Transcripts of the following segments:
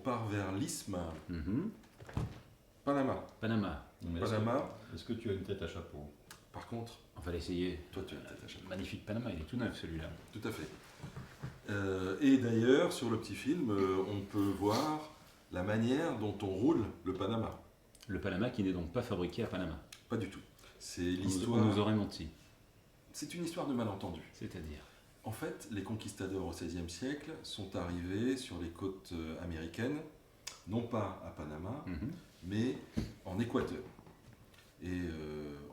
part vers l'isthme. Mhm. Panama. Panama. Mais Panama. Est-ce que tu as une tête à chapeau? Par contre, On va l'essayer. toi tu as une tête à chapeau. Magnifique Panama, il est tout neuf celui-là. Tout à fait. Et d'ailleurs, sur le petit film, on peut voir la manière dont on roule le Panama. Le Panama qui n'est donc pas fabriqué à Panama. Pas du tout. C'est On l'histoire. nous aurait menti. C'est une histoire de malentendu. C'est-à-dire. En fait, les conquistadors au XVIe siècle sont arrivés sur les côtes américaines, non pas à Panama, Mhm. mais en Équateur. Et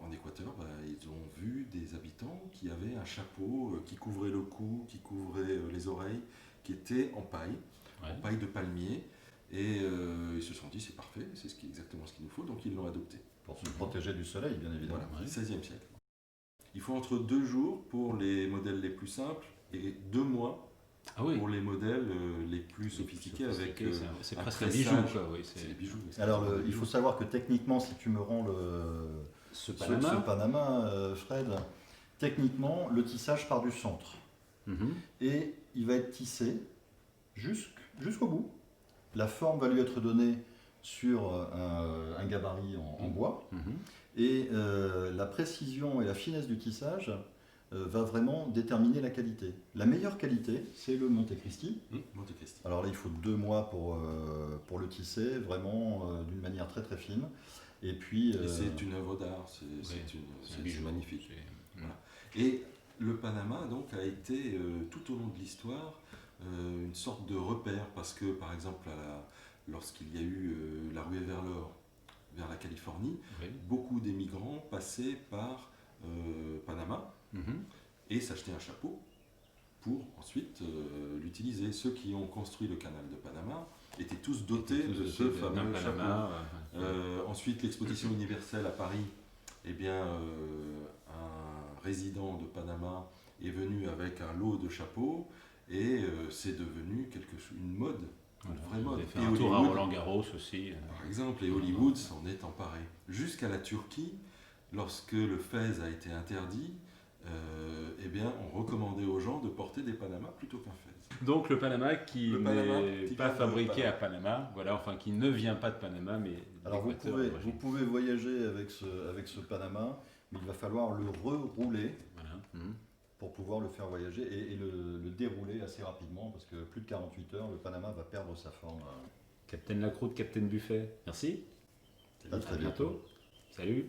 en Équateur, ils ont vu des habitants qui avaient un chapeau qui couvrait le cou, qui couvrait les oreilles, qui était en paille de palmier. Et ils se sont dit, c'est parfait, c'est exactement ce qu'il nous faut, donc ils l'ont adopté. Pour se protéger du soleil, bien évidemment. Voilà, Ouais. XVIe siècle. Il faut entre 2 jours pour les modèles les plus simples et 2 mois Ah oui. pour les modèles les plus sophistiqués avec C'est un presque un tressage. bijou, quoi. Oui, c'est des bijoux. Alors, il faut savoir que techniquement, si tu me rends ce ce Panama. Panama, Fred, techniquement, le tissage part du centre. Mhm. Et il va être tissé jusqu'au bout. La forme va lui être donnée sur un gabarit en bois. Mhm. Et la précision et la finesse du tissage va vraiment déterminer la qualité. La meilleure qualité, c'est le Monte Cristi. Monte Cristi. Alors là, il faut 2 mois pour le tisser, vraiment d'une manière très très fine. Et puis, Et c'est une œuvre d'art, c'est C'est un c'est bijou. magnifique. C'est- Voilà. Et le Panama donc a été tout au long de l'histoire une sorte de repère parce que par exemple lorsqu'il y a eu la ruée vers l'or, vers la Californie, Oui. beaucoup d'émigrants passaient par Panama Mhm. et s'achetaient un chapeau pour ensuite l'utiliser. Ceux qui ont construit le canal de Panama étaient tous dotés de ce fameux d'un chapeau. Panama. Ensuite, l'exposition universelle à Paris, eh bien, un résident de Panama est venu avec un lot de chapeaux et c'est devenu une mode, une vraie Vous mode. avez fait Et un tour à Hollywood, Roland Garros aussi. par exemple, et Hollywood s'en est emparé. Jusqu'à la Turquie, lorsque le fez a été interdit, eh bien, on recommandait aux gens de porter des Panamas plutôt qu'un fez. Donc le Panama qui Le Panama n'est qui pas vient de fabriqué Panama. à Panama, voilà, enfin qui ne vient pas de Panama, mais alors d'Équateur vous d'origine. pouvez voyager avec ce Panama, mais il va falloir le rerouler Voilà. Mhm. pour pouvoir le faire voyager et le dérouler assez rapidement parce que plus de 48 heures, le Panama va perdre sa forme. Capitaine Lacroute, Capitaine Buffet, merci. À très À bientôt. Salut.